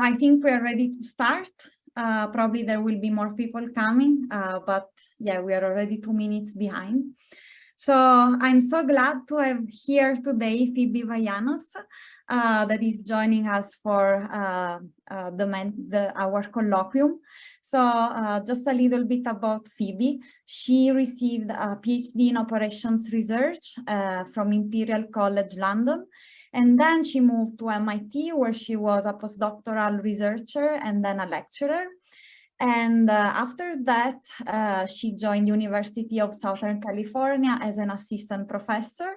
I think we are ready to start. Probably there will be more people coming, but yeah, we are already 2 minutes behind. So I'm so glad to have here today Phebe Vayanos, that is joining us for our colloquium. So just a little bit about Phebe. She received a PhD in operations research from Imperial College London. And then she moved to MIT, where she was a postdoctoral researcher and then a lecturer. And after that, she joined University of Southern California as an assistant professor.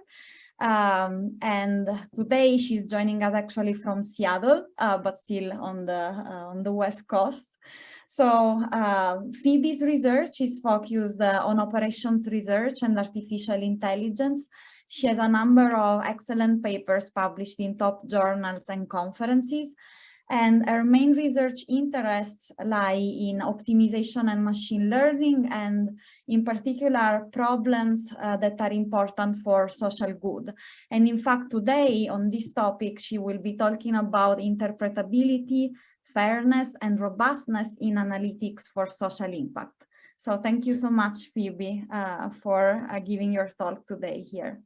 And today she's joining us actually from Seattle, but still on the West Coast. So Phoebe's research is focused on operations research and artificial intelligence. She has a number of excellent papers published in top journals and conferences. And her main research interests lie in optimization and machine learning, and in particular problems that are important for social good. And in fact, today on this topic, she will be talking about interpretability, fairness, and robustness in analytics for social impact. So thank you so much, Phoebe, for giving your talk today here.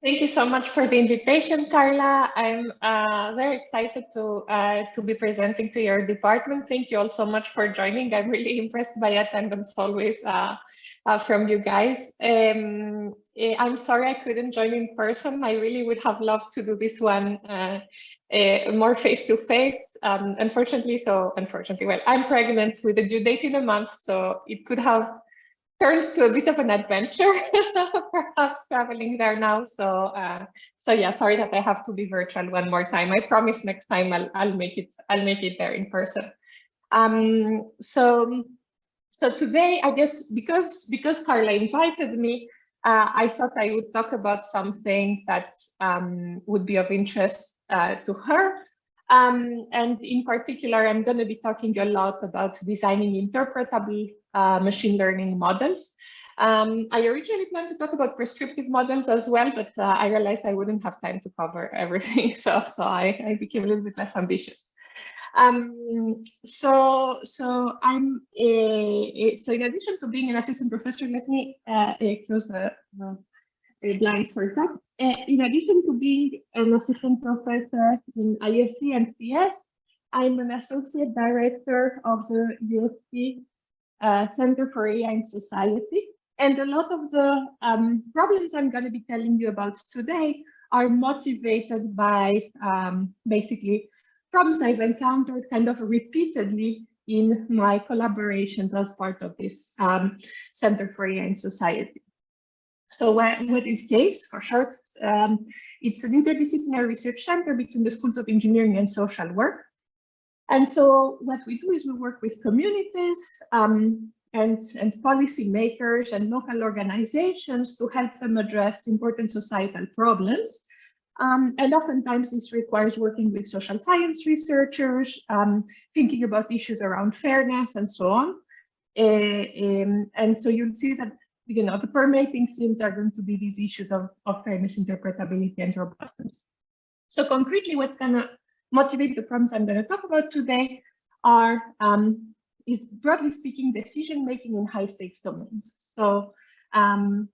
Thank you so much for the invitation, Carla. I'm very excited to be presenting to your department. Thank you all so much for joining. I'm really impressed by attendance always from you guys. I'm sorry I couldn't join in person. I really would have loved to do this one more face-to-face. Unfortunately, well, I'm pregnant with a due date in a month, so it could have turns to a bit of an adventure, perhaps traveling there now. So yeah, sorry that I have to be virtual one more time. I promise next time I'll make it there in person. So today, I guess because Carla invited me, I thought I would talk about something that would be of interest to her. And in particular, I'm going to be talking a lot about designing interpretable machine learning models. I originally planned to talk about prescriptive models as well, but I realized I wouldn't have time to cover everything, so I became a little bit less ambitious. So in addition to being an assistant professor, let me close the blinds for a sec. In addition to being an assistant professor in IFC and CS, I'm an associate director of the USP Center for AI in Society. And a lot of the problems I'm going to be telling you about today are motivated by basically problems I've encountered kind of repeatedly in my collaborations as part of this Center for AI in Society. So what is CASE for short? It's an interdisciplinary research center between the schools of engineering and social work. And so what we do is we work with communities and policy makers and local organizations to help them address important societal problems. And oftentimes this requires working with social science researchers, thinking about issues around fairness and so on. And so you'll see that the permeating themes are going to be these issues of fairness, interpretability, and robustness. So concretely, what's going to motivate the problems I'm going to talk about today are, is broadly speaking, decision-making in high-stakes domains. So one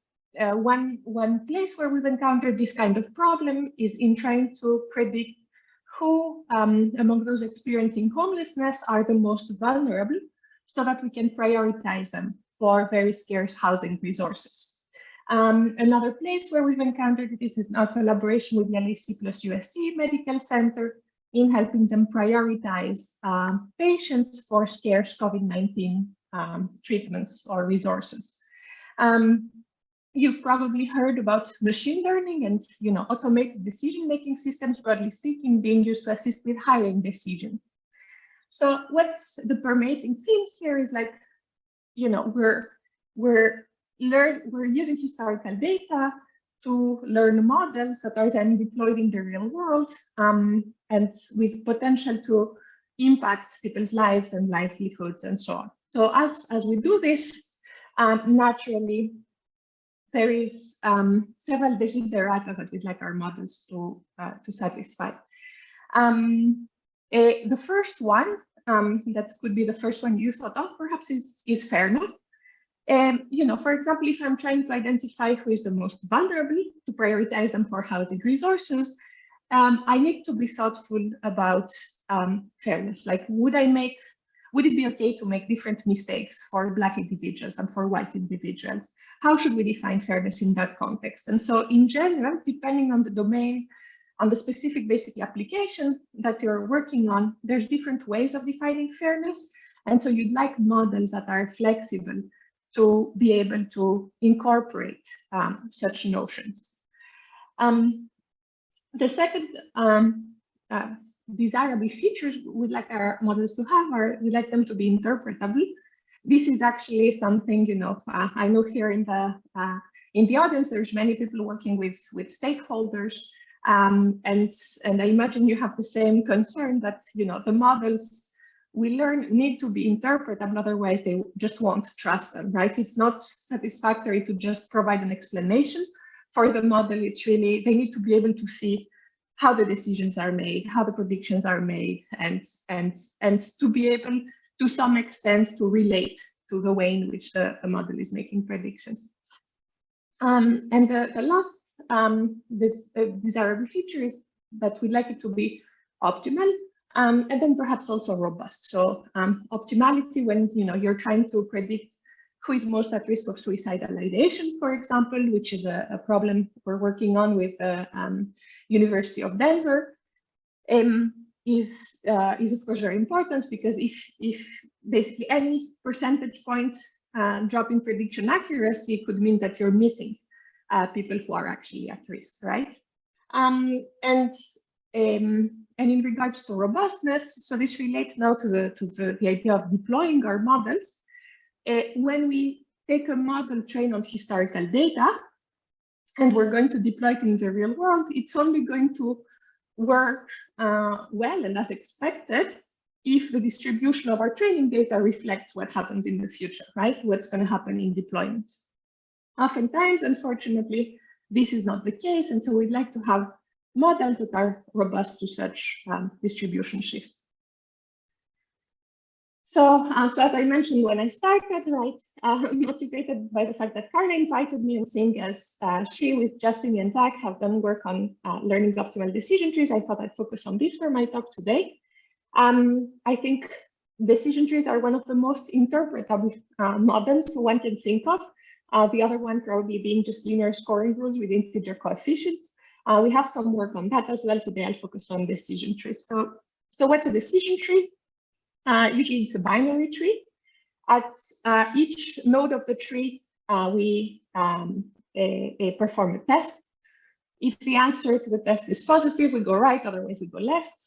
place where we've encountered this kind of problem is in trying to predict who among those experiencing homelessness are the most vulnerable, so that we can prioritize them for very scarce housing resources. Another place where we've encountered it is in our collaboration with the LAC plus USC Medical Center in helping them prioritize patients for scarce COVID-19 treatments or resources. You've probably heard about machine learning and automated decision-making systems, broadly speaking, being used to assist with hiring decisions. So what's the permeating theme here is like, we're using historical data to learn models that are then deployed in the real world, and with potential to impact people's lives and livelihoods and so on. So as we do this, naturally, there is several desiderata that we'd like our models to satisfy. The first one, that could be the first one you thought of, perhaps, is fairness. For example, if I'm trying to identify who is the most vulnerable, to prioritize them for housing resources, I need to be thoughtful about fairness. Like, would it be okay to make different mistakes for Black individuals and for white individuals? How should we define fairness in that context? And so in general, depending on the domain, on the specific basic application that you're working on, there's different ways of defining fairness. And so you'd like models that are flexible to be able to incorporate such notions. The second desirable features we'd like our models to have are, we'd like them to be interpretable. This is actually something, I know here in the audience, there's many people working with stakeholders, and I imagine you have the same concern that, the models we learn need to be interpretable, otherwise they just won't trust them, right? It's not satisfactory to just provide an explanation for the model. It's really, they need to be able to see how the decisions are made, how the predictions are made, and to be able, to some extent, to relate to the way in which the model is making predictions. And the last desirable feature is that we'd like it to be optimal, and then perhaps also robust. So optimality, when you're trying to predict who is most at risk of suicidal ideation, for example, which is a problem we're working on with the University of Denver, is of course very important, because if basically any percentage point drop in prediction accuracy could mean that you're missing people who are actually at risk, right? And in regards to robustness, so this relates now to the idea of deploying our models. When we take a model trained on historical data and we're going to deploy it in the real world, it's only going to work well and as expected if the distribution of our training data reflects what happens in the future, right? What's going to happen in deployment. Oftentimes, unfortunately, this is not the case, and so we'd like to have models that are robust to such distribution shifts. So as I mentioned when I started, right, motivated by the fact that Carla invited me, and seeing as she with Justin and Zach have done work on learning optimal decision trees, I thought I'd focus on this for my talk today. I think decision trees are one of the most interpretable models one can think of. The other one probably being just linear scoring rules with integer coefficients. We have some work on that as well. Today I'll focus on decision trees. So what's a decision tree? Usually it's a binary tree. At each node of the tree, we perform a test. If the answer to the test is positive, we go right, otherwise we go left.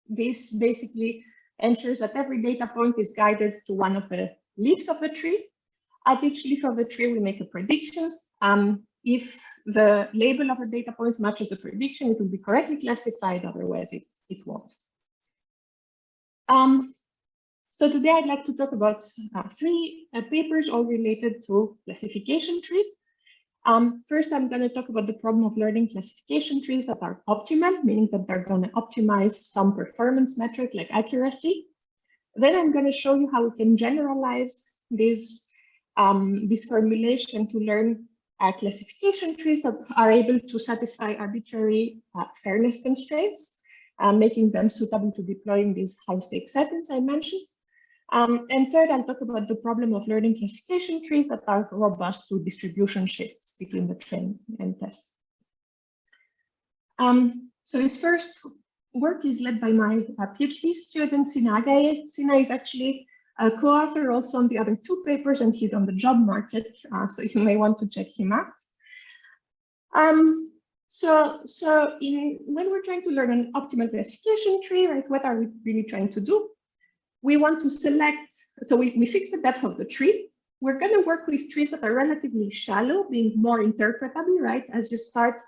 This basically ensures that every data point is guided to one of the leaves of the tree. At each leaf of the tree, we make a prediction. If the label of the data point matches the prediction, it will be correctly classified, otherwise it won't. So today I'd like to talk about three papers all related to classification trees. First, I'm going to talk about the problem of learning classification trees that are optimal, meaning that they're going to optimize some performance metric like accuracy. Then I'm going to show you how we can generalize this formulation to learn classification trees that are able to satisfy arbitrary fairness constraints, making them suitable to deploying these high-stakes settings I mentioned. And third, I'll talk about the problem of learning classification trees that are robust to distribution shifts between the train and test. So this first work is led by my PhD student, Sina Agaye. Sina is actually a co-author also on the other two papers, and he's on the job market, so you may want to check him out. When we're trying to learn an optimal classification tree, right, what are we really trying to do? We want to select, so we fix the depth of the tree. We're going to work with trees that are relatively shallow, being more interpretable, right? As you start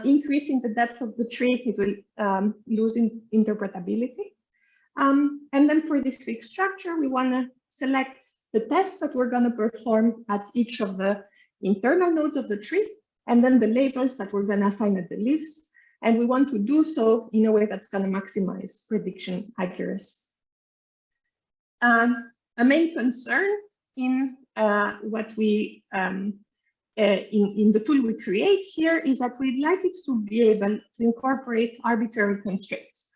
increasing the depth of the tree, it will lose interpretability. And then for this fixed structure, we want to select the tests that we're going to perform at each of the internal nodes of the tree, and then the labels that we're going to assign at the leaves. And we want to do so in a way that's going to maximize prediction accuracy. A main concern in what we in the tool we create here is that we'd like it to be able to incorporate arbitrary constraints.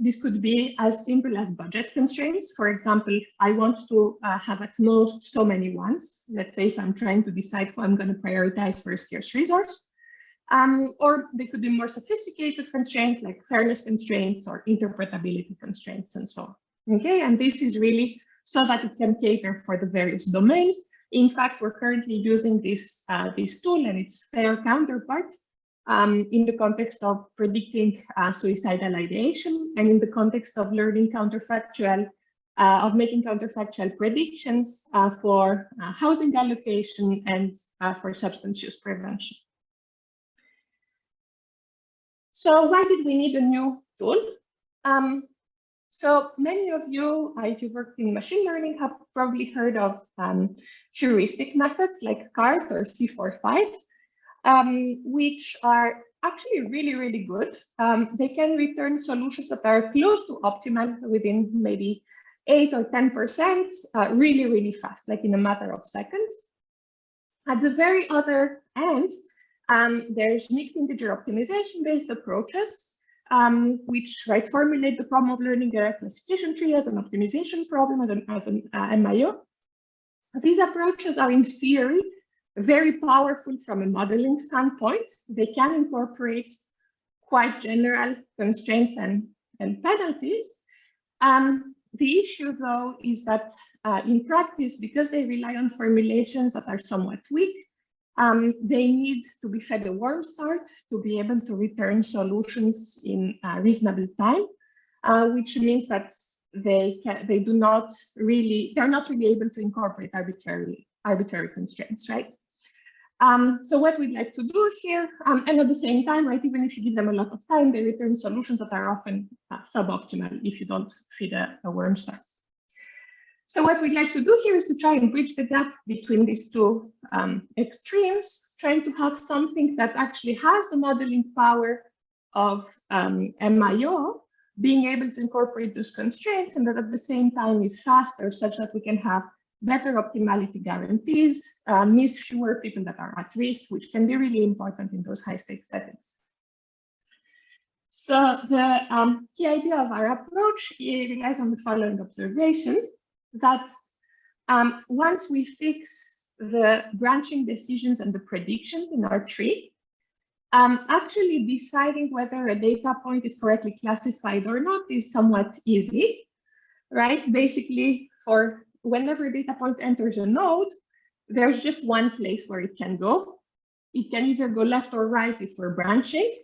This could be as simple as budget constraints. For example, I want to have at most so many ones. Let's say if I'm trying to decide who I'm going to prioritize for a scarce resource. Or they could be more sophisticated constraints like fairness constraints or interpretability constraints and so on. Okay, and this is really so that it can cater for the various domains. In fact, we're currently using this tool and its fair counterpart in the context of predicting suicidal ideation and in the context of learning counterfactual, of making counterfactual predictions for housing allocation and for substance use prevention. So why did we need a new tool? So many of you, if you've worked in machine learning, have probably heard of heuristic methods like CART or C45, which are actually really, really good. They can return solutions that are close to optimal within maybe 8 or 10%, really, really fast, like in a matter of seconds. At the very other end, there's mixed integer optimization-based approaches, which formulate the problem of learning a classification tree as an optimization problem, as an MIO. These approaches are in theory very powerful from a modeling standpoint. They can incorporate quite general constraints and penalties. The issue, though, is that in practice, because they rely on formulations that are somewhat weak, they need to be fed a warm start to be able to return solutions in reasonable time, which means that they're not really able to incorporate arbitrary constraints, right? So what we'd like to do here, and at the same time, right, even if you give them a lot of time, they return solutions that are often suboptimal if you don't feed a warm start. So what we'd like to do here is to try and bridge the gap between these two extremes, trying to have something that actually has the modeling power of MIO, being able to incorporate those constraints, and that at the same time is faster, such that we can have better optimality guarantees, miss fewer people that are at risk, which can be really important in those high-stakes settings. So the key idea of our approach relies on the following observation, that once we fix the branching decisions and the predictions in our tree, actually deciding whether a data point is correctly classified or not is somewhat easy, right? Basically, for whenever a data point enters a node, there's just one place where it can go. It can either go left or right if we're branching.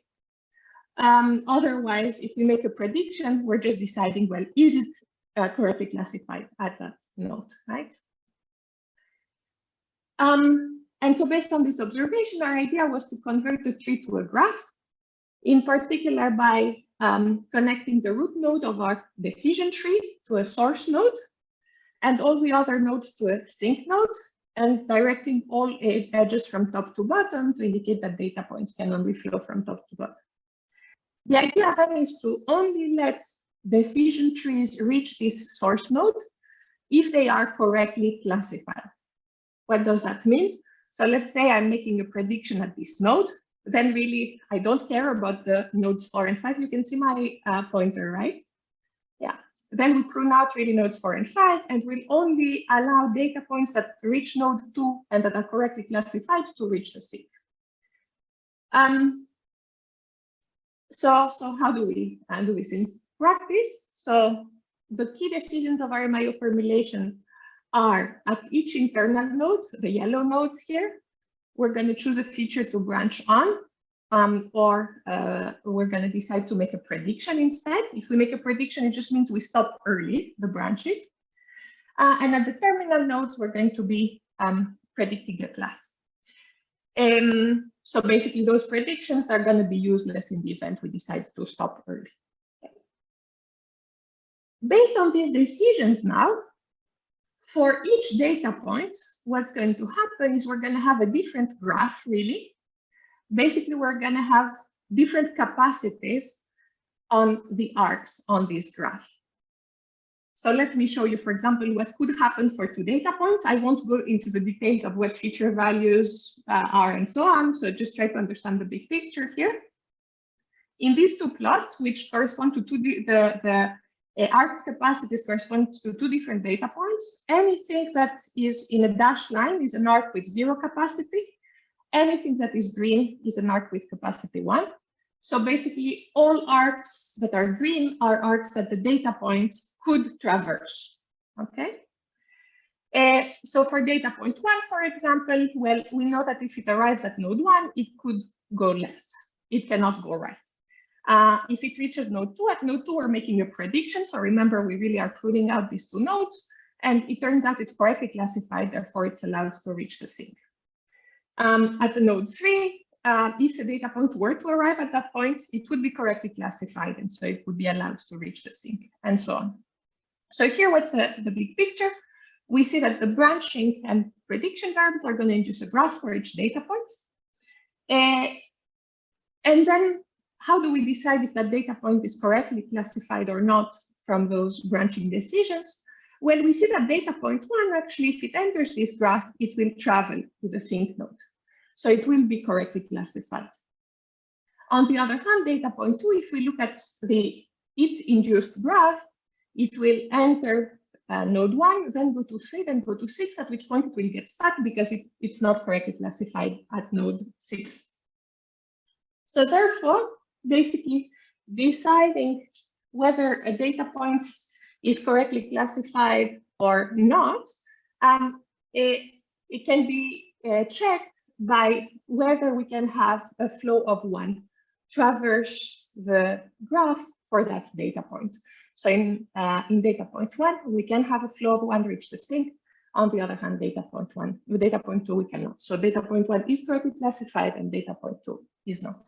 Otherwise, if we make a prediction, we're just deciding, well, is it correctly classified at that node, right? And so based on this observation, our idea was to convert the tree to a graph, in particular by connecting the root node of our decision tree to a source node, and all the other nodes to a sink node, and directing all edges from top to bottom to indicate that data points can only flow from top to bottom. The idea then is to only let decision trees reach this source node if they are correctly classified. What does that mean? So let's say I'm making a prediction at this node, then really I don't care about the nodes 4 and 5. You can see my pointer, right? Yeah. Then we prune out really nodes 4 and 5, and we'll only allow data points that reach node 2 and that are correctly classified to reach the sink. So how do we do this in practice? So the key decisions of our MIO formulation are at each internal node, the yellow nodes here, we're going to choose a feature to branch on, or we're going to decide to make a prediction instead. If we make a prediction, it just means we stop early the branching. And at the terminal nodes, we're going to be predicting a class. So basically, those predictions are going to be useless in the event we decide to stop early. Okay. Based on these decisions now, for each data point, what's going to happen is we're going to have a different graph, really. Basically, we're going to have different capacities on the arcs on this graph. So let me show you, for example, what could happen for 2 data points. I won't go into the details of what feature values are and so on. So just try to understand the big picture here. In these 2 plots, which correspond to the arc capacities correspond to 2 different data points, anything that is in a dashed line is an arc with 0 capacity. Anything that is green is an arc with capacity 1. So basically, all arcs that are green are arcs that the data point could traverse. Okay. So for data point 1, for example, well, we know that if it arrives at node 1, it could go left. It cannot go right. If it reaches node 2, at node 2, we're making a prediction. So remember, we really are pruning out these 2 nodes. And it turns out it's correctly classified. Therefore, it's allowed to reach the sink. At the node 3, if the data point were to arrive at that point, it would be correctly classified, and so it would be allowed to reach the sink, and so on. So here, what's the big picture? We see that the branching and prediction verbs are going to induce a graph for each data point. And then, how do we decide if that data point is correctly classified or not from those branching decisions? Well, we see that data point 1, actually, if it enters this graph, it will travel to the sink node. So it will be correctly classified. On the other hand, data point 2, if we look at its induced graph, it will enter node 1, then go to 3, then go to 6, at which point it will get stuck because it's not correctly classified at node 6. So therefore, basically deciding whether a data point is correctly classified or not, it can be checked by whether we can have a flow of 1 traverse the graph for that data point. So in data point 1, we can have a flow of 1 reach the sink. On the other hand, data point 2, we cannot. So data point 1 is correctly classified and data point 2 is not.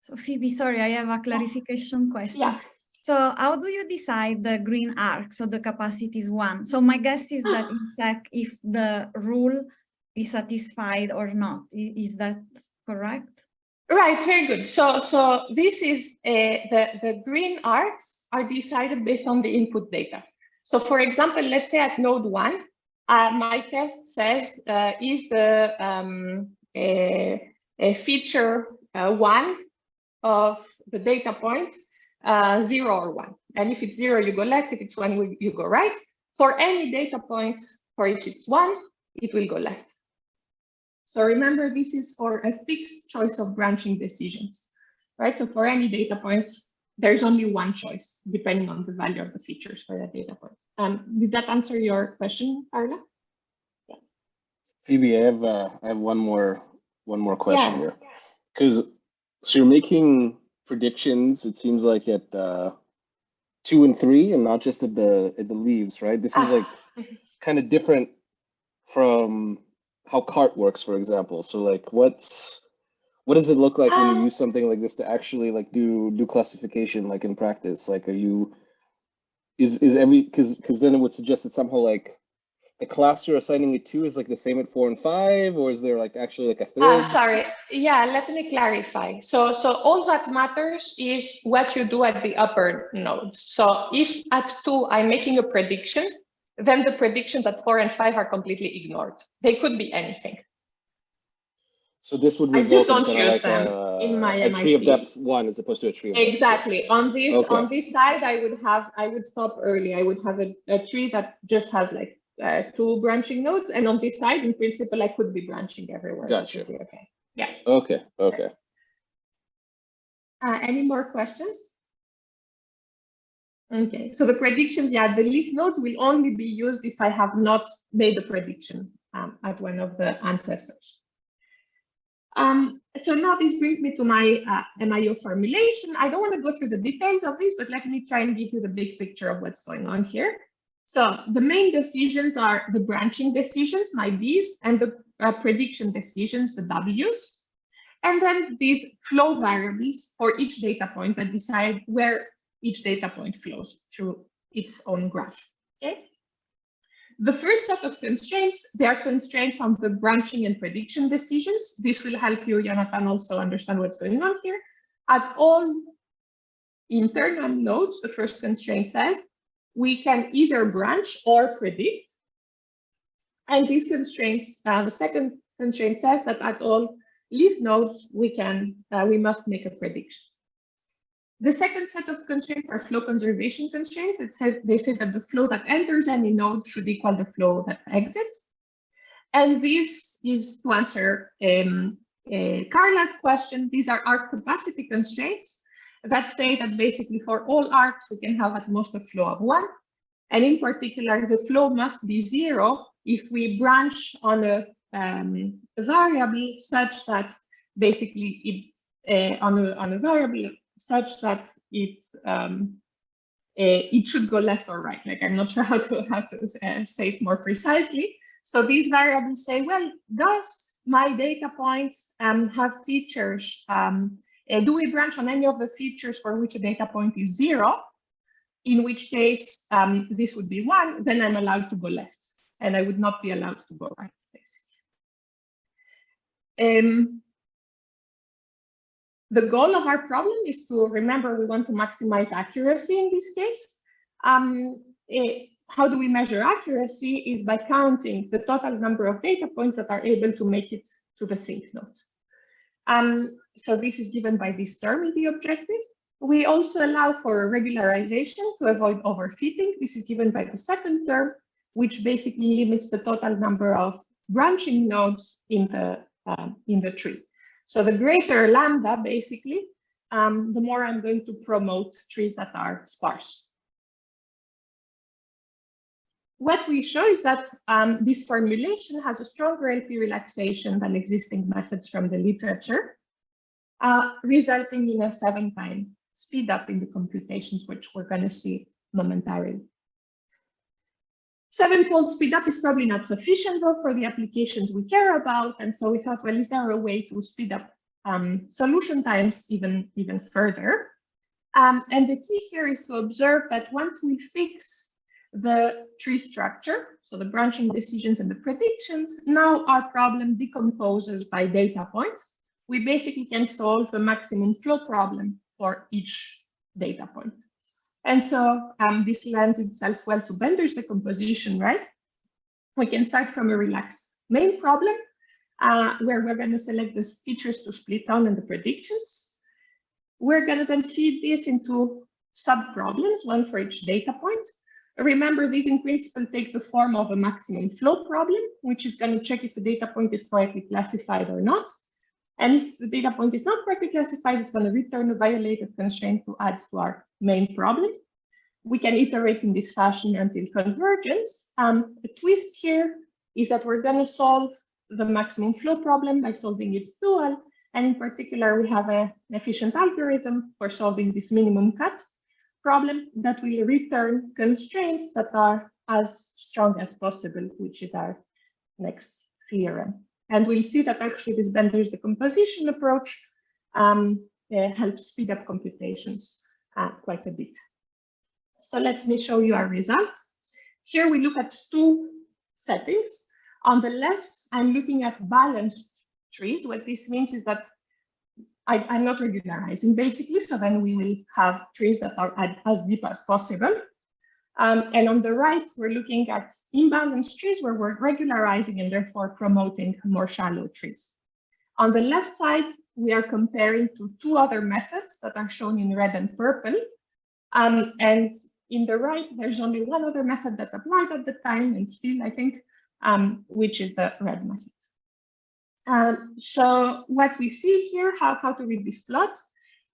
So Phoebe, sorry, I have a clarification question. Yeah. So how do you decide the green arc? So the capacity is 1. So my guess is that you check if the rule is satisfied or not. Is that correct? Right, very good. So this is the green arcs are decided based on the input data. So for example, let's say at node 1, my test says is the feature 1 of the data points 0 or 1. And if it's 0, you go left. If it's 1, you go right. For any data point for which it's 1, it will go left. So remember, this is for a fixed choice of branching decisions, right? So for any data point, there's only one choice, depending on the value of the features for that data point. Did that answer your question, Carla? Yeah. Phoebe, I have one more question here, because so you're making predictions. It seems like at 2 and 3, and not just at the leaves, right? This is like kind of different from how CART works, for example. So like, what does it look like when you use something like this to actually like do classification, like in practice? Like, is every, because then it would suggest that somehow like the class you're assigning it to is like the same at 4 and 5, or is there like actually like a thread? Sorry, yeah, let me clarify. So all that matters is what you do at the upper nodes. So if at 2 I'm making a prediction, then the predictions at 4 and 5 are completely ignored. They could be anything. So this would result I just don't in use like them in my a tree of depth 1 as opposed to a tree of exactly. Depth 2. On this side, I would stop early. I would have a tree that just has like 2 branching nodes, and on this side, in principle, I could be branching everywhere. Gotcha. Okay. Yeah. Okay. Any more questions? Okay, so the predictions, the leaf nodes will only be used if I have not made a prediction at one of the ancestors. So now this brings me to my MIO formulation. I don't want to go through the details of this, but let me try and give you the big picture of what's going on here. So the main decisions are the branching decisions, my B's, and the prediction decisions, the W's. And then these flow variables for each data point that decide where each data point flows through its own graph. Okay. The first set of constraints, they are constraints on the branching and prediction decisions. This will help you, Jonathan, also understand what's going on here. At all internal nodes, the first constraint says, we can either branch or predict. And these constraints, the second constraint says that at all leaf nodes, we must make a prediction. The second set of constraints are flow conservation constraints. They say that the flow that enters any node should equal the flow that exits. And this is to answer Carla's question. These are arc capacity constraints that say that basically for all arcs, we can have at most a flow of 1. And in particular, the flow must be 0 if we branch on a variable such that basically on a variable such that it should go left or right. Like, I'm not sure how to say it more precisely. So these variables say, well, does my data points have features? Do we branch on any of the features for which a data point is 0? In which case this would be 1, then I'm allowed to go left, and I would not be allowed to go right, basically. The goal of our problem is to remember we want to maximize accuracy in this case. How do we measure accuracy? Is by counting the total number of data points that are able to make it to the sync node. So this is given by this term in the objective. We also allow for regularization to avoid overfitting. This is given by the second term, which basically limits the total number of branching nodes in the tree. So the greater lambda, basically, the more I'm going to promote trees that are sparse. What we show is that this formulation has a stronger LP relaxation than existing methods from the literature, resulting in a 7-time speed up in the computations, which we're going to see momentarily. 7-fold speed up is probably not sufficient, though, for the applications we care about. And so we thought, well, is there a way to speed up solution times even further? And the key here is to observe that once we fix the tree structure, so the branching decisions and the predictions, now our problem decomposes by data points. We basically can solve the maximum flow problem for each data point. And so this lends itself well to Bender's decomposition, right? We can start from a relaxed main problem, where we're going to select the features to split down and the predictions. We're going to then feed this into sub-problems, one for each data point. Remember, these in principle take the form of a maximum flow problem, which is going to check if the data point is correctly classified or not. And if the data point is not correctly classified, it's going to return a violated constraint to add to our main problem. We can iterate in this fashion until convergence. A twist here is that we're going to solve the maximum flow problem by solving its dual. And in particular, we have an efficient algorithm for solving this minimum cut problem that will return constraints that are as strong as possible, which is our next theorem. And we'll see that actually this Bender's decomposition approach helps speed up computations quite a bit. So let me show you our results. Here we look at 2 settings. On the left, I'm looking at balanced trees. What this means is that I'm not regularizing, basically. So then we will have trees that are as deep as possible. And on the right, we're looking at imbalanced trees where we're regularizing and therefore promoting more shallow trees. On the left side, we are comparing to 2 other methods that are shown in red and purple. And in the right, there's only one other method that applied at the time, and still, I think, which is the red method. So what we see here, how to read this plot.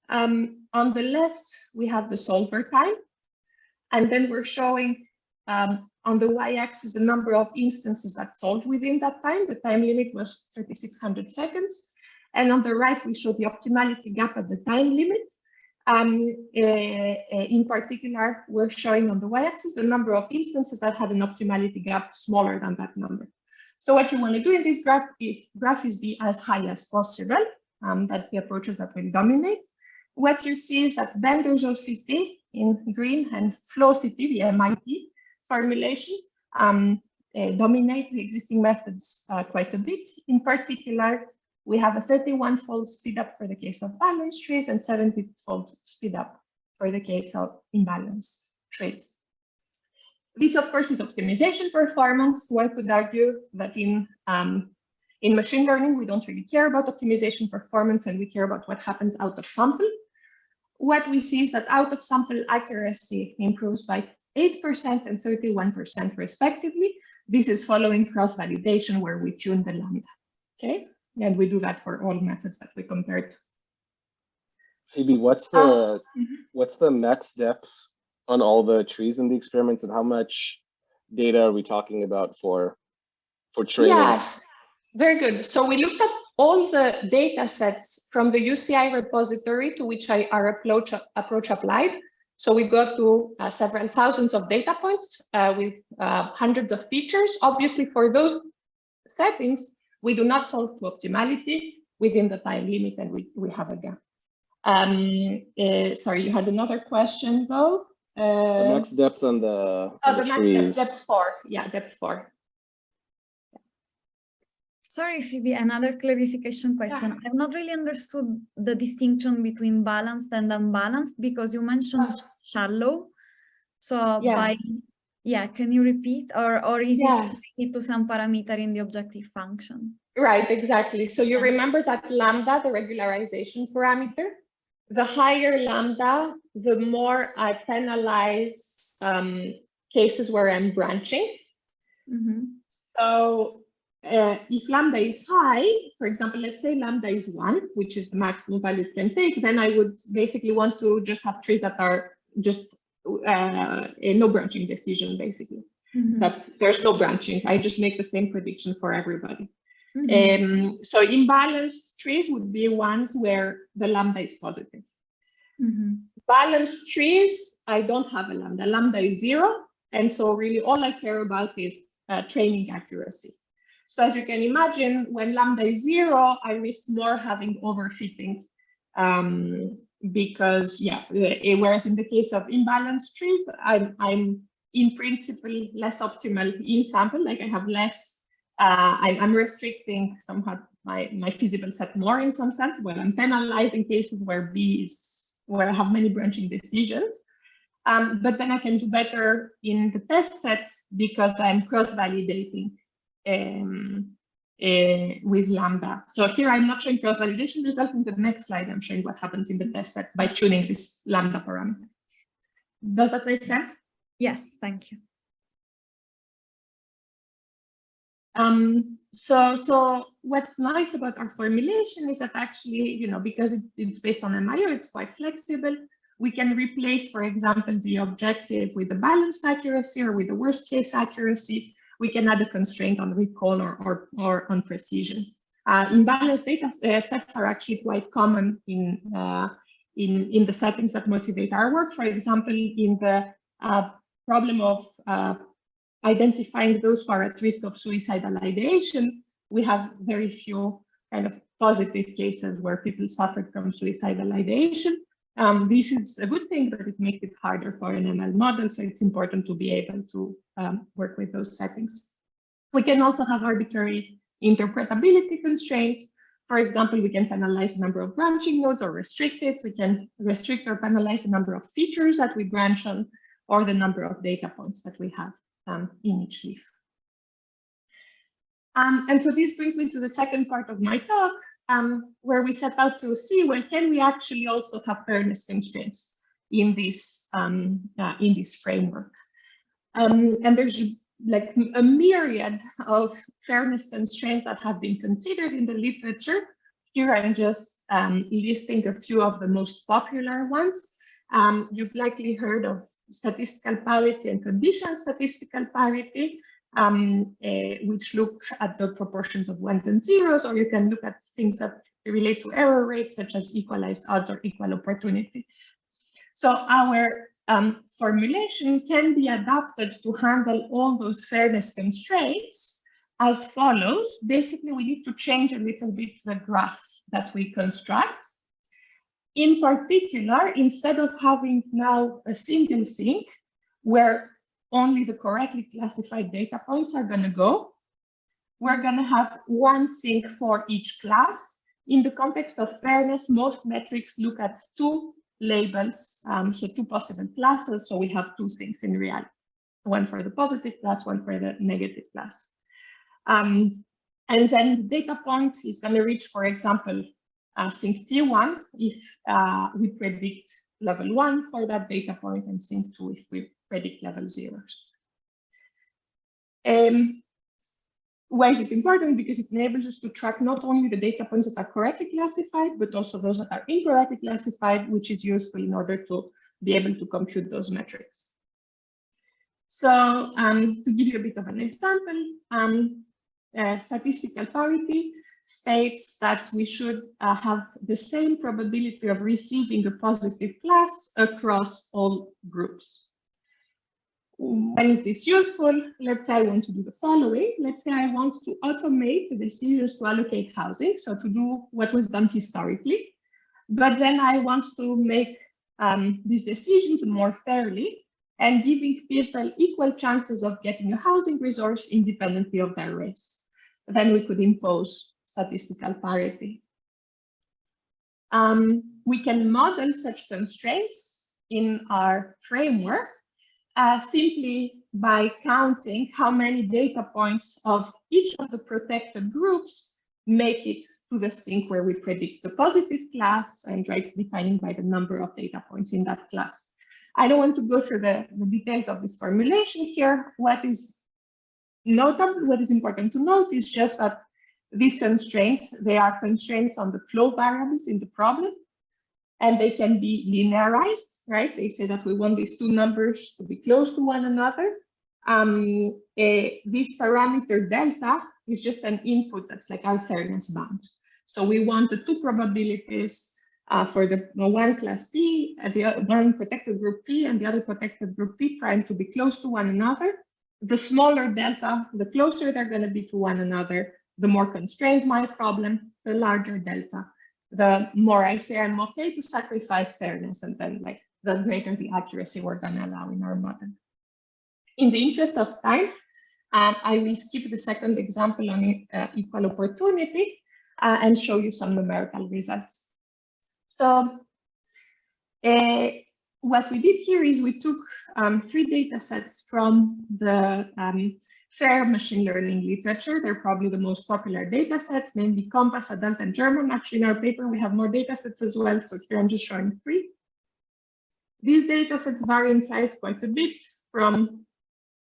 On the left, we have the solver time. And then we're showing on the y-axis the number of instances that solved within that time. The time limit was 3,600 seconds. And on the right, we show the optimality gap at the time limit. In particular, we're showing on the y-axis the number of instances that had an optimality gap smaller than that number. So what you want to do in this graph is be as high as possible. That's the approaches that will dominate. What you see is that Bender's OCT in green and flow CT, the MIT formulation, dominate the existing methods quite a bit. In particular, we have a 31-fold speed up for the case of balanced trees and 70-fold speed up for the case of imbalanced trees. This, of course, is optimization performance. One could argue that in machine learning, we don't really care about optimization performance, and we care about what happens out of sample. What we see is that out of sample accuracy improves by 8% and 31% respectively. This is following cross-validation where we tune the lambda, okay? And we do that for all methods that we compared. Phoebe, what's the max depth on all the trees in the experiments, and how much data are we talking about for training? Yes, very good. So we looked at all the data sets from the UCI repository to which our approach applied. So we got to several thousands of data points with hundreds of features. Obviously, for those settings, we do not solve to optimality within the time limit, and we have a gap. Sorry, you had another question though. The max depth on the trees. Depth 4. Yeah, depth 4. Sorry, Phoebe, another clarification question. Yeah. I've not really understood the distinction between balanced and unbalanced, because you mentioned shallow. So can you repeat, or is it related to some parameter in the objective function? Right, exactly. So you remember that lambda, the regularization parameter, the higher lambda, the more I penalize cases where I'm branching. Mm-hmm. So if lambda is high, for example, let's say lambda is 1, which is the maximum value it can take, then I would basically want to just have trees that are just a no branching decision, basically. Mm-hmm. There's no branching. I just make the same prediction for everybody. Mm-hmm. So imbalanced trees would be ones where the lambda is positive. Mm-hmm. Balanced trees, I don't have a lambda. Lambda is 0. And so really all I care about is training accuracy. So as you can imagine, when lambda is 0, I risk more having overfitting because, whereas in the case of imbalanced trees, I'm in principle less optimal in sample, like I have less, I'm restricting somehow my feasible set more in some sense, where I'm penalizing cases where where I have many branching decisions. But then I can do better in the test sets because I'm cross-validating with lambda. So here I'm not showing cross-validation results. In the next slide, I'm showing what happens in the test set by tuning this lambda parameter. Does that make sense? Yes, thank you. So what's nice about our formulation is that actually, because it's based on MIO, it's quite flexible. We can replace, for example, the objective with the balanced accuracy or with the worst case accuracy. We can add a constraint on recall or on precision. Imbalanced data sets are actually quite common in the settings that motivate our work. For example, in the problem of identifying those who are at risk of suicidal ideation, we have very few kind of positive cases where people suffered from suicidal ideation. This is a good thing, but it makes it harder for an ML model, so it's important to be able to work with those settings. We can also have arbitrary interpretability constraints. For example, we can penalize the number of branching nodes or restrict it. We can restrict or penalize the number of features that we branch on, or the number of data points that we have in each leaf. And so this brings me to the second part of my talk, where we set out to see, well, can we actually also have fairness constraints in this framework? And there's like a myriad of fairness constraints that have been considered in the literature. Here I'm just listing a few of the most popular ones. You've likely heard of statistical parity and conditional statistical parity, which look at the proportions of ones and zeros, or you can look at things that relate to error rates, such as equalized odds or equal opportunity. So our formulation can be adapted to handle all those fairness constraints as follows. Basically, we need to change a little bit the graph that we construct. In particular, instead of having now a single sink where only the correctly classified data points are going to go. We're going to have one sink for each class. In the context of fairness, most metrics look at two labels, so two possible classes. So we have two sinks in reality, one for the positive class, one for the negative class. And then the data point is going to reach, for example, sink T1 if we predict level 1 for that data point, and sink 2 if we predict level 0. Why is it important? Because it enables us to track not only the data points that are correctly classified, but also those that are incorrectly classified, which is useful in order to be able to compute those metrics. So to give you a bit of an example, statistical parity states that we should have the same probability of receiving a positive class across all groups. When is this useful? Let's say I want to do the following. Let's say I want to automate the decisions to allocate housing, so to do what was done historically. But then I want to make these decisions more fairly and giving people equal chances of getting a housing resource independently of their race. Then we could impose statistical parity. We can model such constraints in our framework simply by counting how many data points of each of the protected groups make it to the sink where we predict a positive class, and defining by the number of data points in that class. I don't want to go through the details of this formulation here. What is notable, what is important to note is just that these constraints, they are constraints on the flow variables in the problem, and they can be linearized, right? They say that we want these two numbers to be close to one another. This parameter delta is just an input that's like our fairness bound. So we want the two probabilities for the one class P, the one protected group P and the other protected group P prime to be close to one another. The smaller delta, the closer they're going to be to one another, the more constrained my problem, the larger delta, the more I say I'm okay to sacrifice fairness, and then like the greater the accuracy we're going to allow in our model. In the interest of time, I will skip the second example on equal opportunity and show you some numerical results. So what we did here is we took 3 data sets from the fair machine learning literature. They're probably the most popular data sets, namely Compass, Adult, and German. Actually, in our paper, we have more data sets as well. So here I'm just showing 3. These data sets vary in size quite a bit, from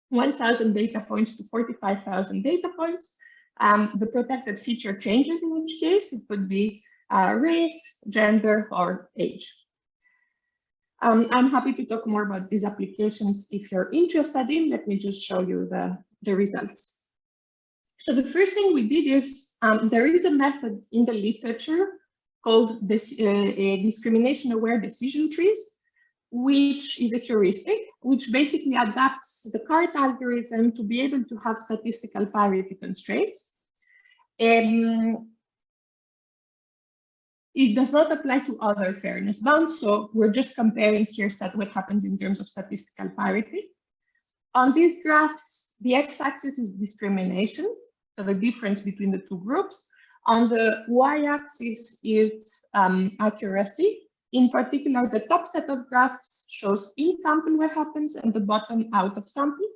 1,000 data points to 45,000 data points. The protected feature changes in each case. It could be race, gender, or age. I'm happy to talk more about these applications if you're interested in. Let me just show you the results. So the first thing we did is there is a method in the literature called this discrimination-aware decision trees, which is a heuristic, which basically adapts the CART algorithm to be able to have statistical parity constraints. It does not apply to other fairness bounds, so we're just comparing here what happens in terms of statistical parity. On these graphs, the x-axis is discrimination, so the difference between the two groups. On the y-axis is accuracy. In particular, the top set of graphs shows in sample what happens, and the bottom out of sample.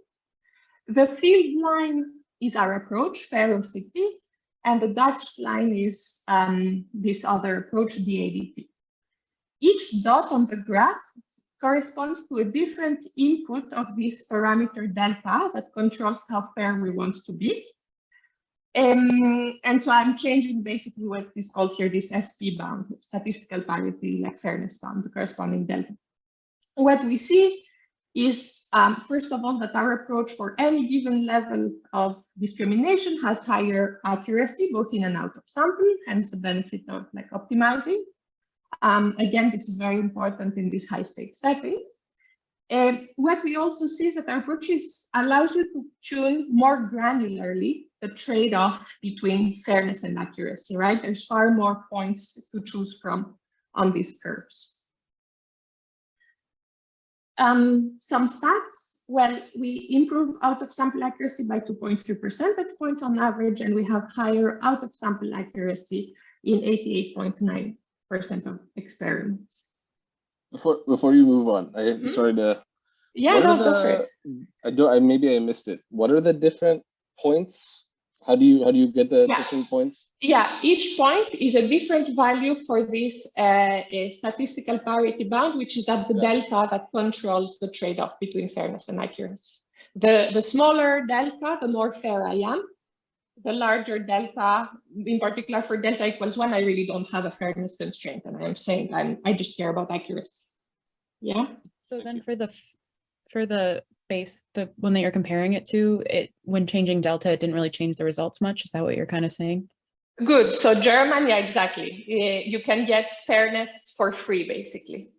The field line is our approach, fair of CP, and the dashed line is this other approach, DADT. Each dot on the graph corresponds to a different input of this parameter delta that controls how fair we want to be. And so I'm changing basically what is called here this SP bound, statistical parity, like fairness bound, the corresponding delta. What we see is, first of all, that our approach for any given level of discrimination has higher accuracy, both in and out of sample, hence the benefit of like optimizing. Again, this is very important in these high-stakes settings. What we also see is that our approach allows you to tune more granularly the trade-off between fairness and accuracy, right? There's far more points to choose from on these curves. Some stats. Well, we improve out-of-sample accuracy by 2.3 percentage points on average, and we have higher out-of-sample accuracy in 88.9% of experiments. Before you move on, I'm sorry to. Yeah, no, go for it. Maybe I missed it. What are the different points? How do you get the different points? Yeah, each point is a different value for this statistical parity bound, which is at the delta that controls the trade-off between fairness and accuracy. The smaller delta, the more fair I am. The larger delta, in particular for delta equals 1, I really don't have a fairness constraint, and I'm saying I just care about accuracy. Yeah. So then for the base, one that you're comparing it to, when changing delta, it didn't really change the results much. Is that what you're kind of saying? Good. So German, yeah, exactly. You can get fairness for free, basically.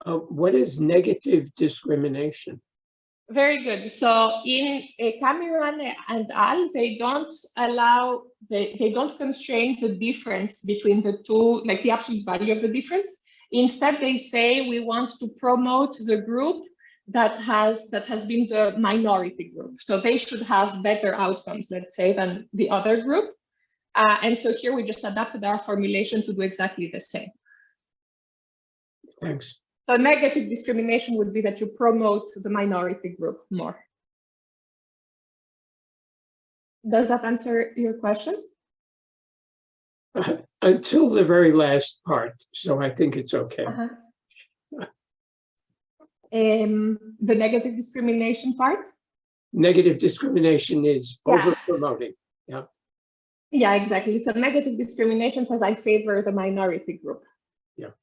What is negative discrimination? Very good. So in Cameron and Al, they don't allow, they don't constrain the difference between the two, like the absolute value of the difference. Instead, they say we want to promote the group that has been the minority group. So they should have better outcomes, let's say, than the other group. And so here we just adapted our formulation to do exactly the same. Thanks. So negative discrimination would be that you promote the minority group more. Does that answer your question? Until the very last part, so I think it's okay. The negative discrimination part? Negative discrimination is over-promoting. Yeah. Yeah, exactly. So negative discrimination says I favor the minority group. Yeah.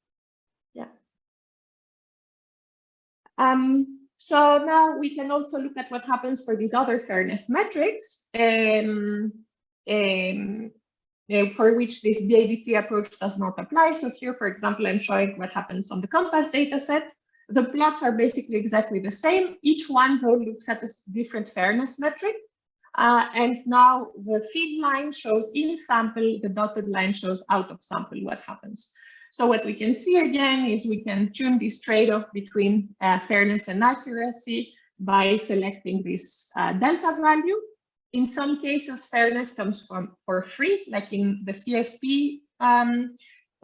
Yeah. So now we can also look at what happens for these other fairness metrics, for which this BABT approach does not apply. So here, for example, I'm showing what happens on the COMPASS data set. The plots are basically exactly the same. Each one, though, looks at a different fairness metric. And now the feed line shows in sample, the dotted line shows out of sample what happens. So what we can see again is we can tune this trade-off between fairness and accuracy by selecting this delta value. In some cases, fairness comes for free, like in the CSP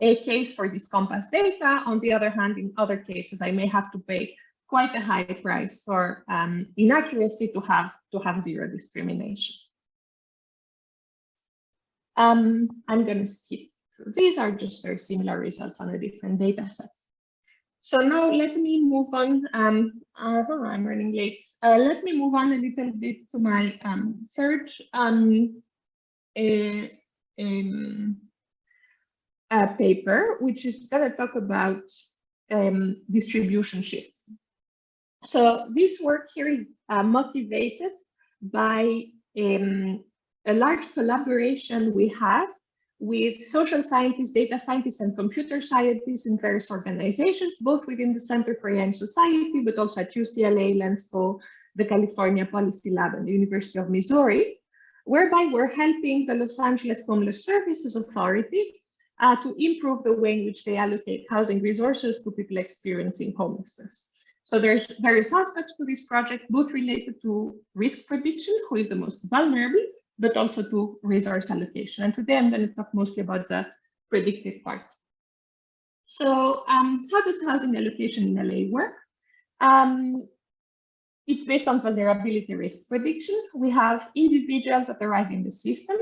a case for this COMPASS data. On the other hand, in other cases, I may have to pay quite a high price for inaccuracy to have zero discrimination. I'm going to skip through. These are just very similar results on a different data set. So now let me move on. I'm running late. Let me move on a little bit to my third paper, which is going to talk about distribution shifts. So this work here is motivated by a large collaboration we have with social scientists, data scientists, and computer scientists in various organizations, both within the Center for AI and Society, but also at UCLA, LensCo, the California Policy Lab, and the University of Missouri, whereby we're helping the Los Angeles Homeless Services Authority to improve the way in which they allocate housing resources to people experiencing homelessness. So there's various aspects to this project, both related to risk prediction, who is the most vulnerable, but also to resource allocation. And today I'm going to talk mostly about the predictive part. So how does housing allocation in LA work? It's based on vulnerability risk prediction. We have individuals that arrive in the system.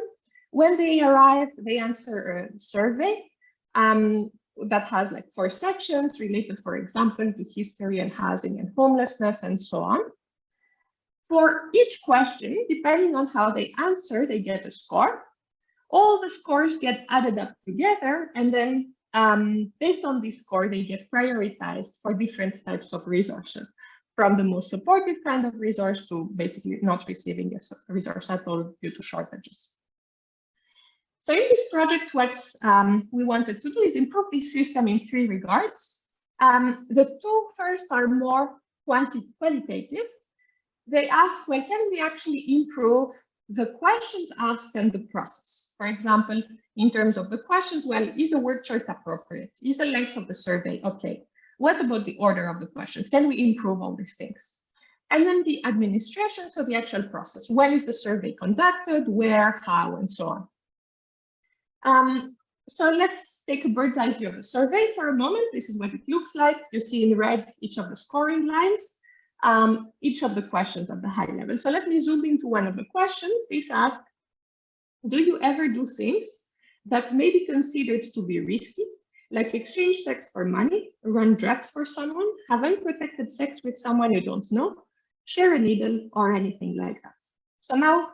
When they arrive, they answer a survey that has like 4 sections related, for example, to history and housing and homelessness and so on. For each question, depending on how they answer, they get a score. All the scores get added up together, and then based on this score, they get prioritized for different types of resources, from the most supportive kind of resource to basically not receiving a resource at all due to shortages. So in this project, what we wanted to do is improve this system in 3 regards. The 2 first are more qualitative. They ask, well, can we actually improve the questions asked and the process? For example, in terms of the questions, well, is the word choice appropriate? Is the length of the survey okay? What about the order of the questions? Can we improve all these things? And then the administration, so the actual process. When is the survey conducted, where, how, and so on. So let's take a bird's eye view of the survey for a moment. This is what it looks like. You see in red each of the scoring lines, each of the questions at the high level. So let me zoom into one of the questions. This asks, do you ever do things that may be considered to be risky, like exchange sex for money, run drugs for someone, have unprotected sex with someone you don't know, share a needle, or anything like that? So now,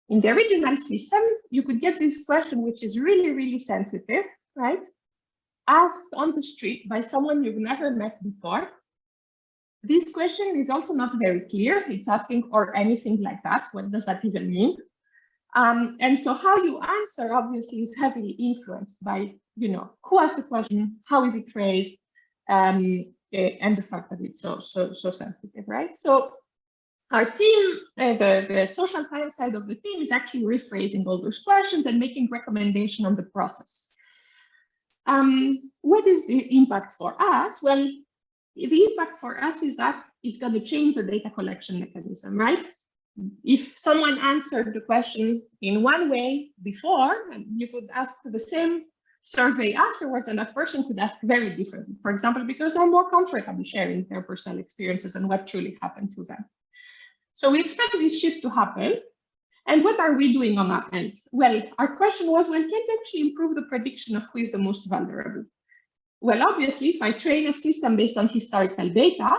in the original system, you could get this question, which is really, really sensitive, right? Asked on the street by someone you've never met before. This question is also not very clear. It's asking, or anything like that. What does that even mean? And so how you answer, obviously, is heavily influenced by, you know, who asked the question, how is it phrased, and the fact that it's so sensitive, right? So our team, the social science side of the team, is actually rephrasing all those questions and making recommendation on the process. What is the impact for us? Well, the impact for us is that it's going to change the data collection mechanism, right? If someone answered the question in one way before, you could ask the same survey afterwards, and that person could ask very differently. For example, because they're more comfortable sharing their personal experiences and what truly happened to them. So we expect this shift to happen. And what are we doing on our end? Well, our question was, well, can we actually improve the prediction of who is the most vulnerable? Well, obviously, if I train a system based on historical data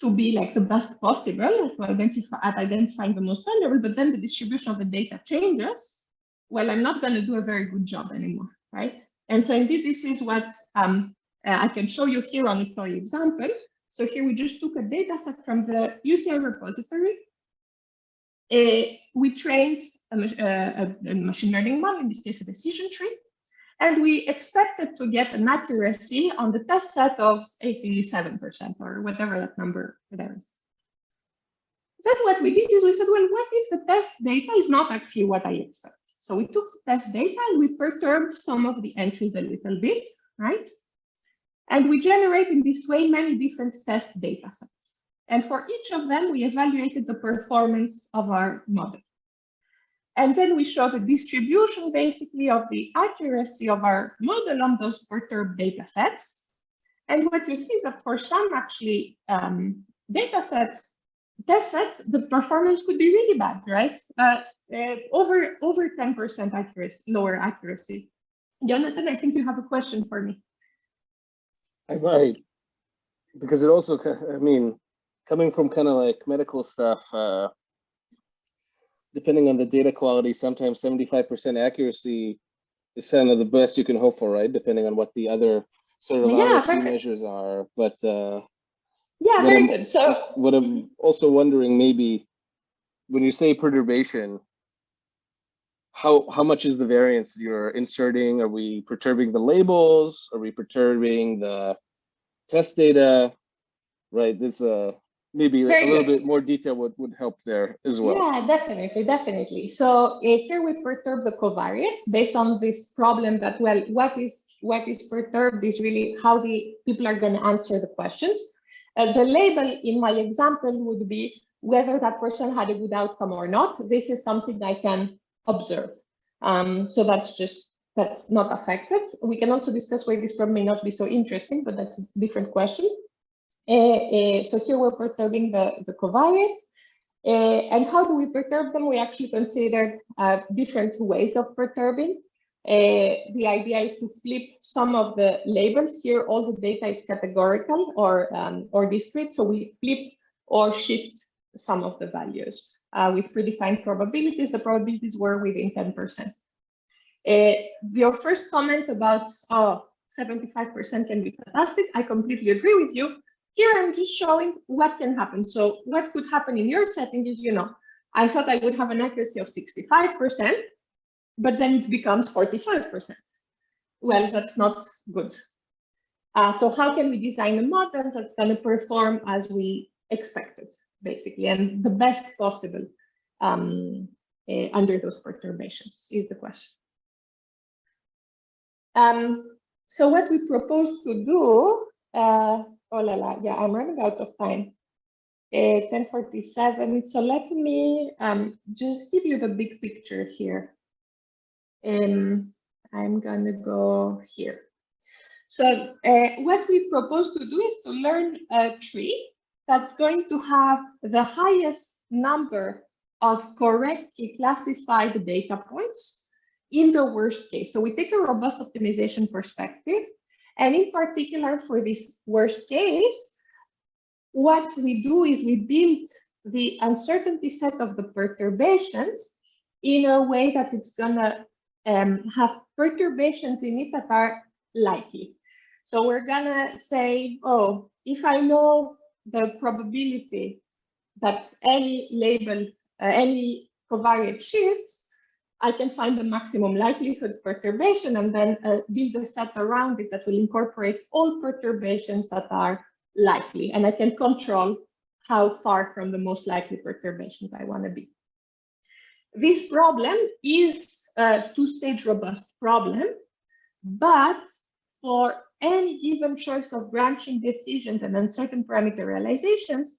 to be like the best possible to identifying the most vulnerable, but then the distribution of the data changes, well, I'm not going to do a very good job anymore, right? And so indeed, this is what I can show you here on a toy example. So here we just took a data set from the UCI repository. We trained a machine learning model, in this case a decision tree, and we expected to get an accuracy on the test set of 87% or whatever that number there is. Then what we did is we said, well, what if the test data is not actually what I expect? So we took the test data and we perturbed some of the entries a little bit, right? And we generate in this way many different test data sets. And for each of them, we evaluated the performance of our model. And then we show the distribution basically of the accuracy of our model on those perturbed data sets. And what you see is that for some actually test sets, the performance could be really bad, right? Over 10% accuracy, lower accuracy. Jonathan, I think you have a question for me. I might, because it also, I mean, coming from kind of like medical stuff, depending on the data quality, sometimes 75% accuracy is kind of the best you can hope for, right? Depending on what the other sort of RFC measures are. But yeah, very good. So what I'm also wondering, maybe when you say perturbation, how much is the variance you're inserting? Are we perturbing the labels? Are we perturbing the test data? Right, this maybe a little bit more detail would help there as well. Yeah, definitely. So here we perturb the covariates based on this problem that, well, what is perturbed is really how the people are going to answer the questions. The label in my example would be whether that person had a good outcome or not. This is something I can observe. So that's not affected. We can also discuss why this problem may not be so interesting, but that's a different question. So here we're perturbing the covariates. And how do we perturb them? We actually considered different ways of perturbing. The idea is to flip some of the labels. Here, all the data is categorical or discrete. So we flip or shift some of the values with predefined probabilities. The probabilities were within 10%. Your first comment about 75% can be fantastic. I completely agree with you. Here I'm just showing what can happen. So what could happen in your setting is, I thought I would have an accuracy of 65%, but then it becomes 45%. Well, that's not good. So how can we design a model that's going to perform as we expected, basically, and the best possible under those perturbations is the question. So what we propose to do, oh la la, yeah, I'm running out of time. 1047. So let me just give you the big picture here. I'm gonna go here. So what we propose to do is to learn a tree that's going to have the highest number of correctly classified data points in the worst case. So we take a robust optimization perspective, and in particular for this worst case, what we do is we build the uncertainty set of the perturbations in a way that it's gonna have perturbations in it that are likely. So we're gonna say, oh, if I know the probability that any label, any covariate shifts, I can find the maximum likelihood perturbation and then build a set around it that will incorporate all perturbations that are likely. And I can control how far from the most likely perturbations I want to be. This problem is a two-stage robust problem, but for any given choice of branching decisions and uncertain parameter realizations,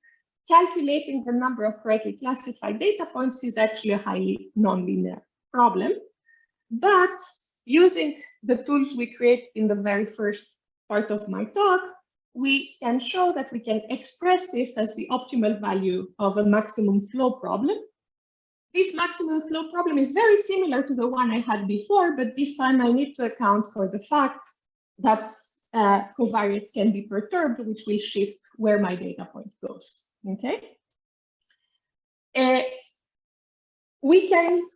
calculating the number of correctly classified data points is actually a highly nonlinear problem. But using the tools we create in the very first part of my talk, we can show that we can express this as the optimal value of a maximum flow problem. This maximum flow problem is very similar to the one I had before, but this time I need to account for the fact that covariates can be perturbed, which will shift where my data point goes. Okay. We can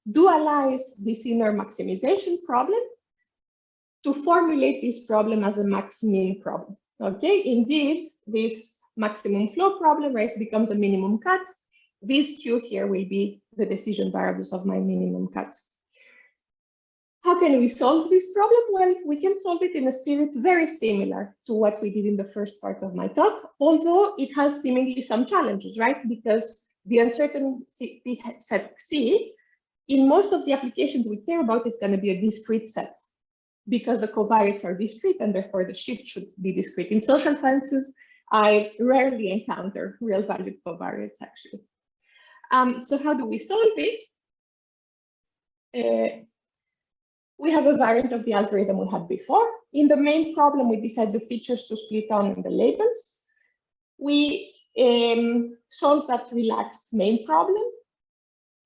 dualize this inner maximization problem to formulate this problem as a max-min problem. Okay, indeed, this maximum flow problem, right, becomes a minimum cut. This Q here will be the decision variables of my minimum cut. How can we solve this problem? Well, we can solve it in a spirit very similar to what we did in the first part of my talk, although it has seemingly some challenges, right? Because the uncertainty set C, in most of the applications we care about, is going to be a discrete set, because the covariates are discrete and therefore the shift should be discrete. In social sciences, I rarely encounter real valued covariates, actually. So how do we solve it? We have a variant of the algorithm we had before. In the main problem, we decide the features to split on and the labels. We solve that relaxed main problem.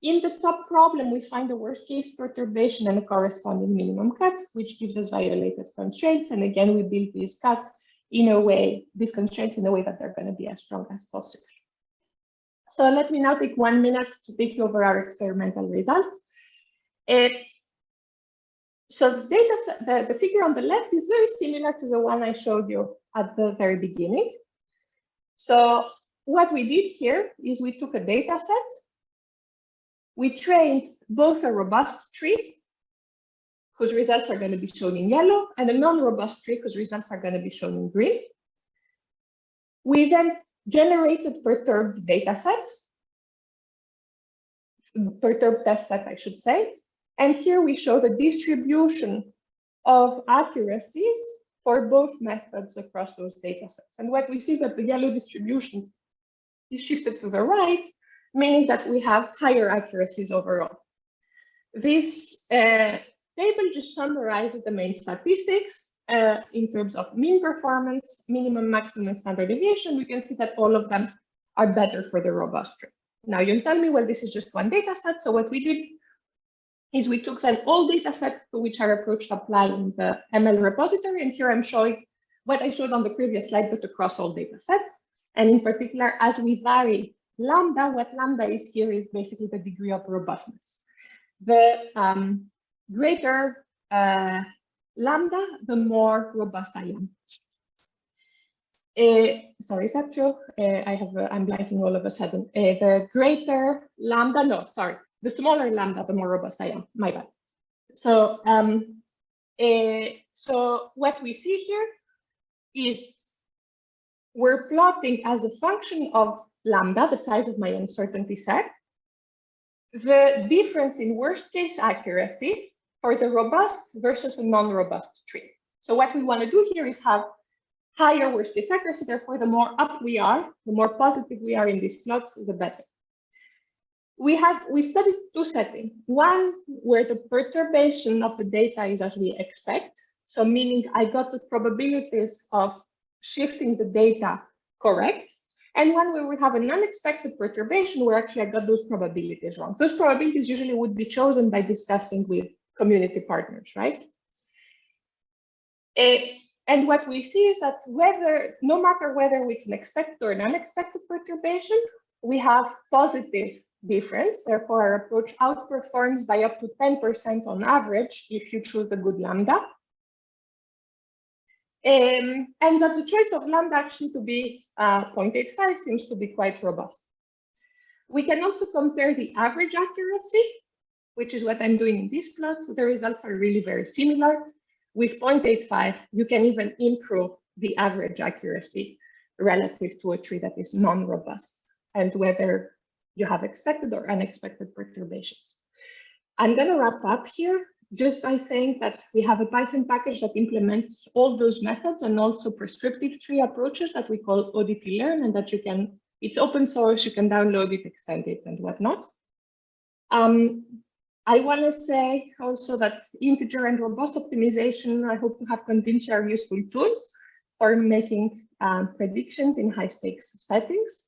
In the sub-problem, we find the worst case perturbation and a corresponding minimum cut, which gives us violated constraints. And again, we build these cuts in a way, these constraints in a way that they're going to be as strong as possible. So let me now take 1 minute to take you over our experimental results. So the data set, the figure on the left is very similar to the one I showed you at the very beginning. So what we did here is we took a data set. We trained both a robust tree, whose results are going to be shown in yellow, and a non-robust tree, whose results are going to be shown in green. We then generated perturbed data sets, perturbed test set, I should say. And here we show the distribution of accuracies for both methods across those data sets. And what we see is that the yellow distribution is shifted to the right, meaning that we have higher accuracies overall. This table just summarizes the main statistics in terms of mean performance, minimum, maximum, standard deviation. We can see that all of them are better for the robust tree. Now you'll tell me, well, this is just one data set. So what we did is we took then all data sets to which our approach applied in the ML repository. And here I'm showing what I showed on the previous slide, but across all data sets. And in particular, as we vary lambda, what lambda is here is basically the degree of robustness. The greater lambda, the more robust I am. Sorry, is that true? I'm blanking all of a sudden. The greater lambda, no, sorry. The smaller lambda, the more robust I am. My bad. So, so what we see here is we're plotting as a function of lambda, the size of my uncertainty set, the difference in worst case accuracy for the robust versus the non-robust tree. So what we want to do here is have higher worst case accuracy. Therefore, the more up we are, the more positive we are in this plot, the better. We studied two settings. One where the perturbation of the data is as we expect. So meaning I got the probabilities of shifting the data correct. And one where we have an unexpected perturbation where actually I got those probabilities wrong. Those probabilities usually would be chosen by discussing with community partners, right? And what we see is that no matter whether it's an expected or an unexpected perturbation, we have positive difference. Therefore, our approach outperforms by up to 10% on average if you choose a good lambda. And that the choice of lambda actually to be 0.85 seems to be quite robust. We can also compare the average accuracy, which is what I'm doing in this plot. The results are really very similar. With 0.85, you can even improve the average accuracy relative to a tree that is non-robust, and whether you have expected or unexpected perturbations. I'm going to wrap up here just by saying that we have a Python package that implements all those methods and also prescriptive tree approaches that we call ODTlearn, and that it's open source, you can download it, extend it, and whatnot. I want to say also that integer and robust optimization, I hope to have convinced you are useful tools for making predictions in high stakes settings.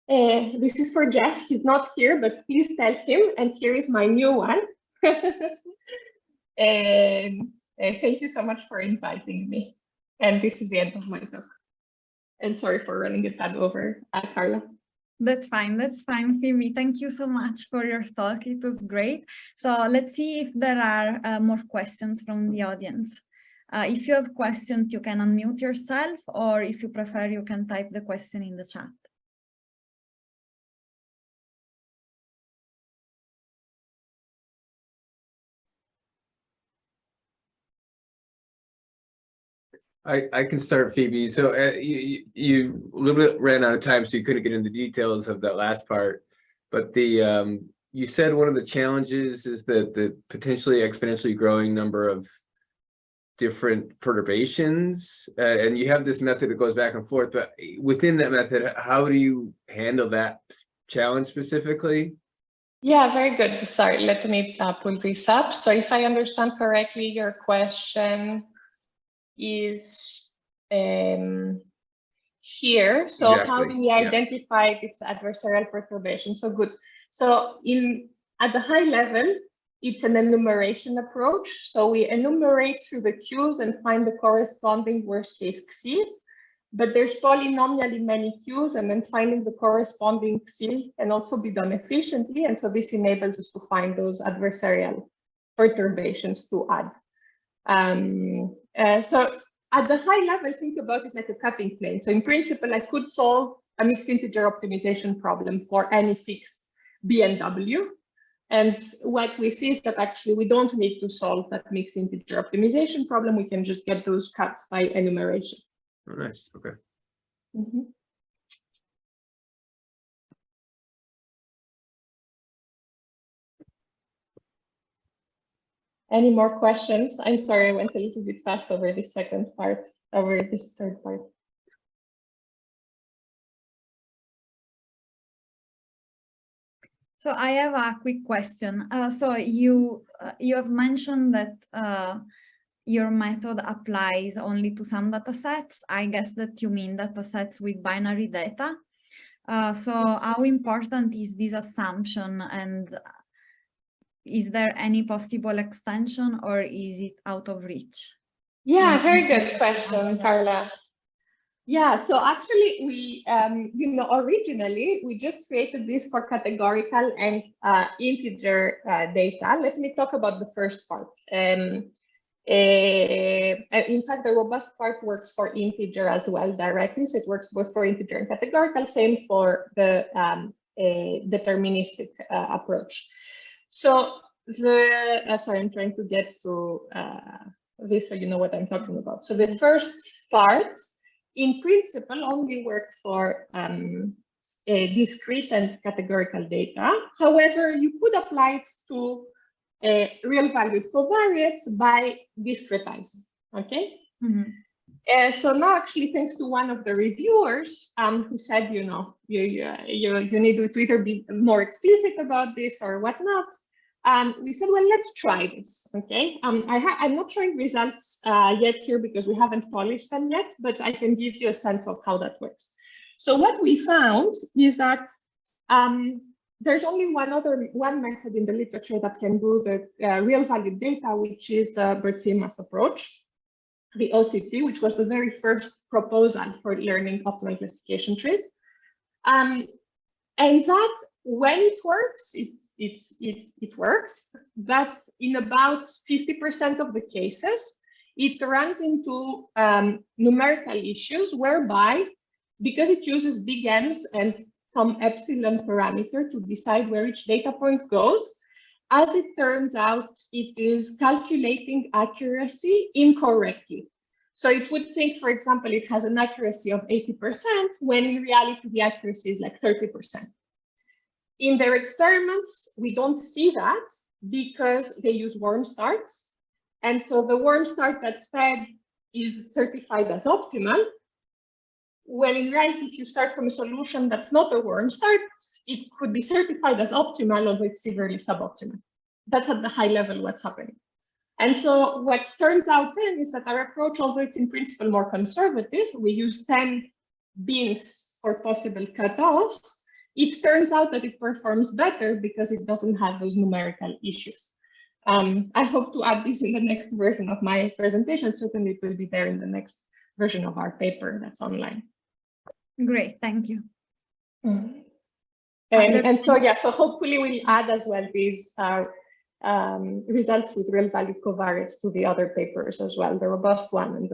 This is for Jeff, he's not here, but please tell him, and here is my new one. Thank you so much for inviting me. And this is the end of my talk. And sorry for running it over, Carla. That's fine, Phoebe. Thank you so much for your talk. It was great. So let's see if there are more questions from the audience. If you have questions, you can unmute yourself, or if you prefer, you can type the question in the chat. I can start, Phoebe. So you a little bit ran out of time, so you couldn't get into the details of that last part. But you said one of the challenges is that the potentially exponentially growing number of different perturbations, and you have this method that goes back and forth. But within that method, how do you handle that challenge specifically? Yeah, very good. Sorry, let me pull this up. So if I understand correctly, your question is here. So exactly. How do we identify this adversarial perturbation? So good. So at the high level, it's an enumeration approach. So we enumerate through the queues and find the corresponding worst case XIs. But there's polynomially many queues, and then finding the corresponding XI can also be done efficiently. And so this enables us to find those adversarial perturbations to add. So at the high level, think about it like a cutting plane. So in principle, I could solve a mixed integer optimization problem for any fixed B and W. And what we see is that actually we don't need to solve that mixed integer optimization problem. We can just get those cuts by enumeration. Oh, nice. Okay. Mm-hmm. Any more questions? I'm sorry, I went a little bit fast over this third part. So I have a quick question. So you have mentioned that your method applies only to some data sets. I guess that you mean data sets with binary data. So how important is this assumption, and is there any possible extension, or is it out of reach? Yeah, very good question, Carla. Yeah, so actually we, originally we just created this for categorical and integer data. Let me talk about the first part. In fact, the robust part works for integer as well directly. So it works both for integer and categorical, same for the deterministic approach. So sorry, I'm trying to get to this so you know what I'm talking about. So the first part, in principle, only works for discrete and categorical data. However, you could apply it to real valued covariates by discretizing, okay? Mm-hmm. So now, actually, thanks to one of the reviewers who said, you know, you need to either be more explicit about this or whatnot. We said, well, let's try this. Okay. I'm not showing results yet here because we haven't polished them yet, but I can give you a sense of how that works. So what we found is that there's only one method in the literature that can do the real valued data, which is the Bertzimas approach, the OCT, which was the very first proposal for learning optimal classification trees. And that, when it works, it works, but in about 50% of the cases, it runs into numerical issues whereby, because it uses big M's and some epsilon parameter to decide where each data point goes, as it turns out, it is calculating accuracy incorrectly. So it would think, for example, it has an accuracy of 80%, when in reality, the accuracy is like 30%. In their experiments, we don't see that because they use worm starts. And so the worm start that's fed is certified as optimal, when in reality, if you start from a solution that's not a worm start, it could be certified as optimal, although it's severely suboptimal. That's at the high level what's happening. And so what turns out then is that our approach, although it's in principle more conservative, we use 10 bins for possible cutoffs. It turns out that it performs better because it doesn't have those numerical issues. I hope to add this in the next version of my presentation. Certainly it will be there in the next version of our paper that's online. Great, thank you. And so, yeah, so hopefully we'll add as well these results with real value covariates to the other papers as well, the robust one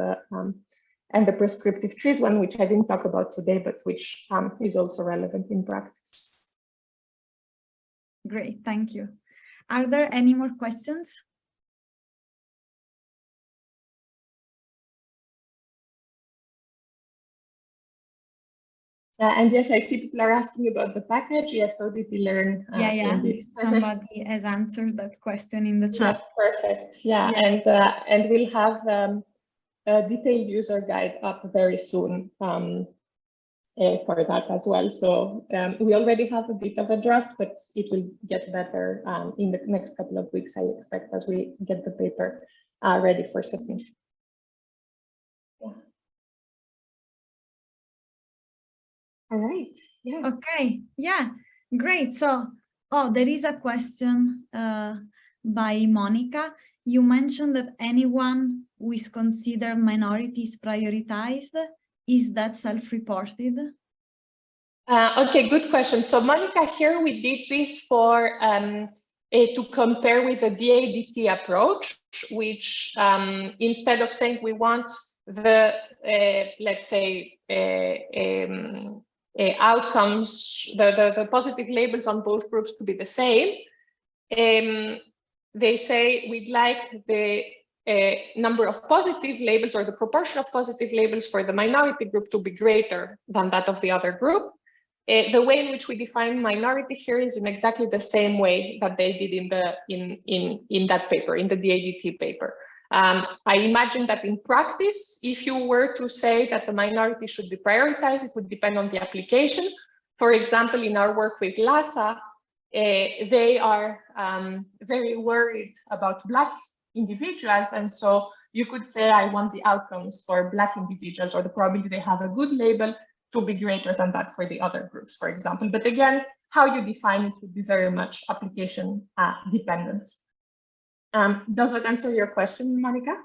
and the prescriptive trees one, which I didn't talk about today, but which is also relevant in practice. Great, thank you. Are there any more questions? And yes, I see people are asking about the package. Yes, ODTlearn. Yeah. Somebody has answered that question in the chat. Perfect. Yeah. And we'll have a detailed user guide up very soon for that as well. So we already have a bit of a draft, but it will get better in the next couple of weeks, I expect, as we get the paper ready for submission. Yeah. All right. Yeah. Okay. Yeah. Great. So, there is a question by Monica. You mentioned that anyone who is considered minority is prioritized. Is that self-reported? Okay, good question. So, Monica, here we did this for to compare with the DADT approach, which instead of saying we want the let's say outcomes, the positive labels on both groups to be the same, they say we'd like the number of positive labels or the proportion of positive labels for the minority group to be greater than that of the other group. The way in which we define minority here is in exactly the same way that they did in that paper, in the DADT paper. I imagine that in practice, if you were to say that the minority should be prioritized, it would depend on the application. For example, in our work with LASA, they are very worried about Black individuals. And so you could say, I want the outcomes for Black individuals, or the probability they have a good label to be greater than that for the other groups, for example. But again, how you define it would be very much application dependent. Does that answer your question, Monica?